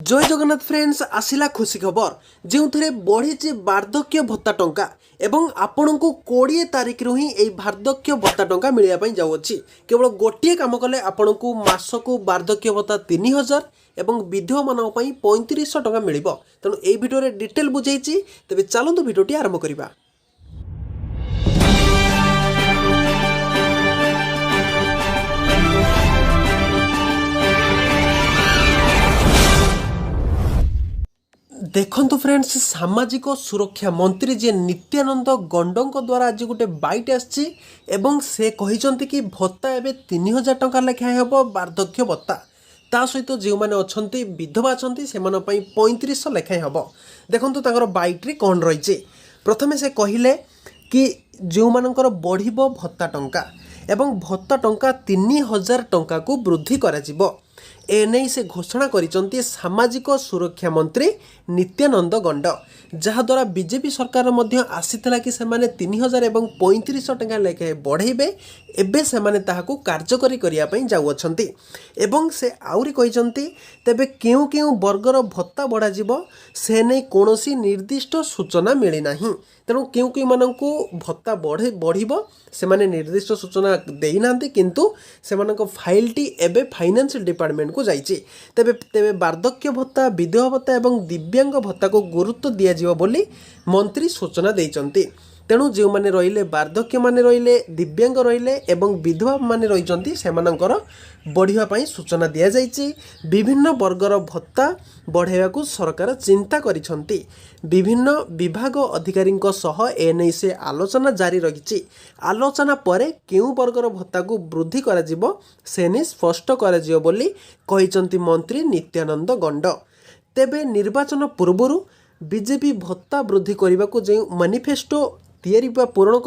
जय जगन्नाथ फ्रेंड्स आसिला खुशी खबर जो थे बढ़ी वार्धक्य भत्ता टंका एवं आपण को 20 तारिख रु ही वार्धक्य भत्ता टंका मिलवाई जाऊँगी। केवल गोटे कम कले आपण को मासक वार्धक्य भत्ता 3000 एवं विधवा मान 3500 टंका मिल। तेणु ये भिडियो डिटेल बुझे तेज चलतु भिडियोटी आरंभ करवा। देखंतु फ्रेंड्स सामाजिक सुरक्षा मंत्री जे नित्यानंद गंडों द्वारा आज गोटे बाइट आसी से कहते कि भत्ता एवं 3000 टंका लेखाएं हम वार्धक्य भत्ता ता सहित जो मैंने अच्छा विधवा अच्छा से 3500 लेखाएं हम। देखो बाइट्रे कौन रही प्रथमे से कहले कि जो मानकर बढ़िबो भत्ता टंका एवं भत्ता टंका 3000 टंका को वृद्धि करा एने से घोषणा करिसंती सामाजिक सुरक्षा मंत्री नित्यानंद गंड जहाद्वारा बीजेपी सरकार मध्य आसीथिला कि सेमाने 3000 एवं 3500 टंका लेखे बढ़ेबे एबे सेमाने ताहाकू कार्यकरी करिया पई जाउ अछंती एवं से आउरी कहिसंती तेबे केउ केउ वर्गर भत्ता बढ़ा जिवो से नै कोनोसी निर्दिष्ट सूचना मिली नाही। तेणु केउ केउ मानकू भत्ता बढ़िबो सेमाने निर्दिष्ट सूचना देई नांती किंतु सेमानक फाइलटी एबे फाइनेंस डिपार्टमेंट को जाइए। तेबे वार्धक्य भत्ता विधवा भत्ता एवं दिव्यांग भत्ता को गुरुत्व दिया जिवो बोली मंत्री सूचना देइचंती। तेणु जो माने रहिले वार्धक्य माने रहिले दिव्यांग रहिले एवं विधवा माने रहिचंती सेमानकर बढ़िया पई सूचना दिया जाइए। विभिन्न वर्गर भत्ता बढ़ाइबा को सरकार चिंता करिसंती। विभिन्न विभाग अधिकारी सह एने से आलोचना जारी रही। आलोचना परे केउ वर्गर भत्ता को वृद्धि करा जिवो सेने स्पष्ट करा जिवो बोली कहिसंती मंत्री नित्यानंद गंड। तेबे निर्वाचन पूर्व बीजेपी भत्ता वृद्धि करने को जो मैनिफेस्टो तैयारी पूरण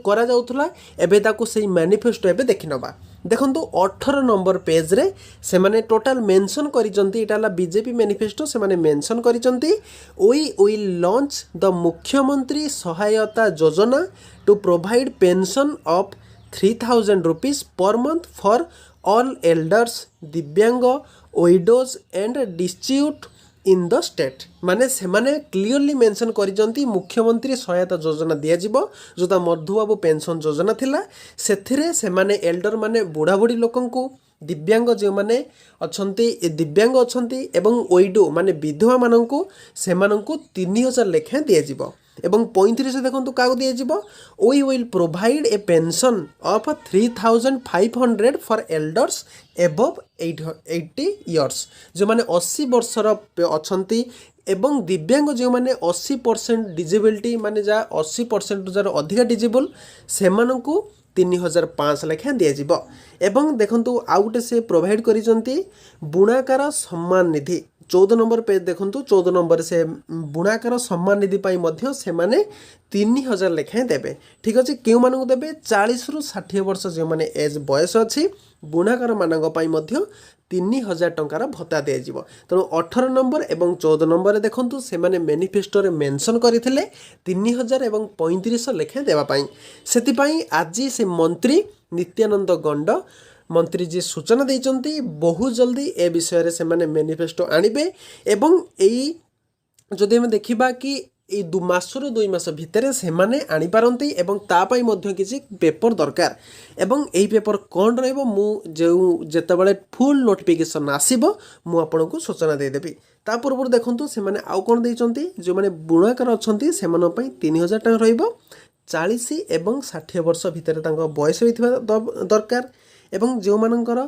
करा जाउथला एबे ताकू सेही मैनिफेस्टो एबे देखि नबा। देखंतु 18 नंबर पेज रे से माने टोटल मेंशन करिसंती इटाला बीजेपी मैनिफेस्टो से माने मेंशन करिसंती we will launch the Mukhyamantri Sahayata Yojana to provide pension of 3000 rupees per month for all elders divyang widows and distribute in the state माने से माने क्लियरली मेंशन करिसंती मुख्यमंत्री सहायता योजना दिया जिवो जोता मधुबाबू पेंशन योजना थिला सेथिरे से माने एल्डर माने बुढ़ा बुढ़ी लोकंकु दिव्यांग जो माने अछंती दिव्यांग अछंती एवं ओइडो माने विधवा मानंकु सेमानंकु 3000 लेखा दिया जिवो एवं 35 देखो क्या दिज्व we will provide a pension of 3500 for elders above 80 years जो माने 80 वर्षर अछंती एवं दिव्यांग जो माने 80% डिजेबिलिटी माने जा 80% जार अधिक डिजेबल सेमानंकु 3500 लेखा दिज्व एवं देखंतु आउटे से provide करिसंती बुणाकार Samman Nidhi 14 number page देखो 14 नंबर से बुणाकार सम्मान निधि पाई मध्य से माने 3000 लेखाएं देवे। ठीक अच्छे क्यों मानक देवे 40 रु 60 वर्ष जो माने एज बयस अच्छी बुणाकार मानक पाई मध्य 3000 टंकार भत्ता दिज्व। तेणु 18 नंबर एवं 14 नंबर देखो से माने मैनिफेस्टो रे मेंशन करथिले 3000 एवं 3500 लेखाएं देवाई से आज से मंत्री नित्यानंद गंड मंत्री जी सूचना देइचंती बहुत जल्दी ए विषय से माने मैनिफेस्टो आनिबे एवं एई जदि हम देखिबा कि ए 2 मासर 2 मास भितर से माने आनी पारंती एवं ता पई मध्य किछि पेपर दरकार एवं एई पेपर कोन रहइबो मु जे जेतेबेले फुल नोटिफिकेशन आसीबो मु आपनको सूचना दे देबी। ता पूर्व देखंतु से माने आउ कोन देइचंती जो माने बुणाकार अछंती से माने पई 3000 टका रहइबो 40 एवं 60 वर्ष भितर तांको बयस होइथिबा दरकार एवं जो मानकर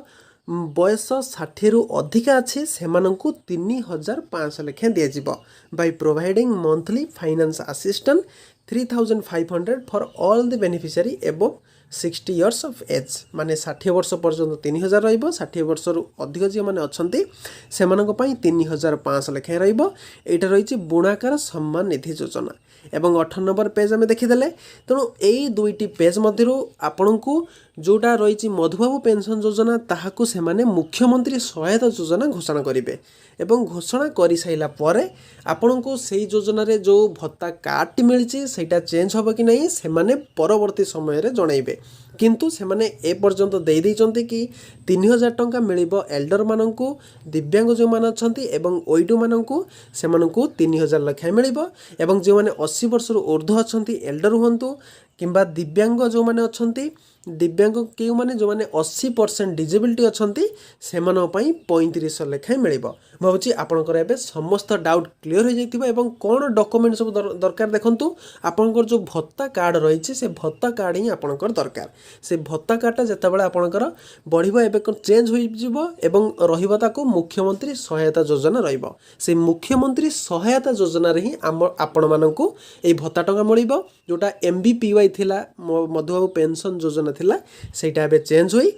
बयस 60 रु अधिक अच्छे से 3500 लेखा दिज्व by providing monthly finance assistant 3500 for all the beneficiary above 60 years of age माने 60 वर्ष पर्यंत 3000 रहिबो 60 वर्ष रु अधिक जे माने अछंती सेमानक पई 3500 लेखा रहिबो। एटा रहिछि बुणाकार सम्मान निधि योजना एवं 18 नंबर पेज आम देखीदे। तेणु यही 2टी पेज मध्य आपण को जोटा रही मधुबाबू पेंशन योजना ताहाकू से माने मुख्यमंत्री सहायता योजना घोषणा करेंगे एवं घोषणा कर साइला परे आपण को से योजना रे जो भत्ता कार्ड मिली सेटा चेंज हम कि नहीं से माने परवर्ती समय रे जणाइबे। किंतु से माने ए पर्यंत दे देइचंती कि 3000 टंका मिलिबो एल्डर माननकु दिव्यांग जो मान अछंती एवं ओइडो माननकु से माननकु 3000 लखा मिलिबो एवं जो माने 80 वर्ष रु ऊर्ध्व अछंती एल्डर हुंतु किंबा दिव्यांग जो माने अछंती दिव्यांग केउ माने जो माने 80% डिजेबिलिटी अछंती से मानो पई 3500 लेखा मिलिबो भाबुची आपनकर एबे समस्त डाउट क्लियर हो जाइतिबो एवं कोन डॉक्यूमेंट सब दरकार देखंतु आपनकर जो भत्ता कार्ड रहिछि से भत्ता कार्ड ही आपनकर दरकार से भत्ता कार्डटा जेतेबेले आपनकर बढ़िबो एबे चेंज होई जिवो एवं रहिबो ताको मुख्यमंत्री सहायता योजना रहिबो से मुख्यमंत्री सहायता योजना रे ही आपण माननकु ए भत्ता टंका मिलिबो जोटा एमबीपीवाई थिला मधुबाबू पेंशन योजना थिला सेटा एबे चेंज होई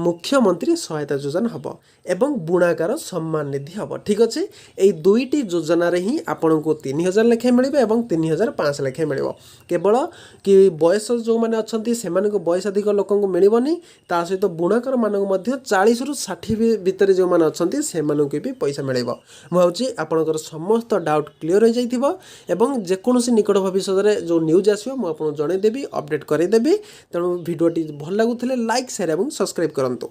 मुख्यमंत्री सहायता योजना हबो एवं बुणाकार सम्मान निधि हबो ठीक अछि ए दुईटी योजना रे ही आपनको 3000 लेखे मिलिबो एवं 3500 लेखे मिलिबो केवल कि बयस जो माने अछंती से माने को बयस अधिक लोकन को मिलिबोनी ता सहित बुणाकर मानक मध्य 40 रु 60 भीतर जो माने अछंती से मानक भी पैसा मिलिबो मु भाउची आपनकर समस्त डाउट क्लियर हो जाइथिबो एवं जे कोनोसी निकट भविष्य रे जो न्यूज आसीबो मु आपन जणे देबी अपडेट करे देबी तणु वीडियोटी भल लागुथिले लाइक शेयर एवं सब्सक्राइब करंतु।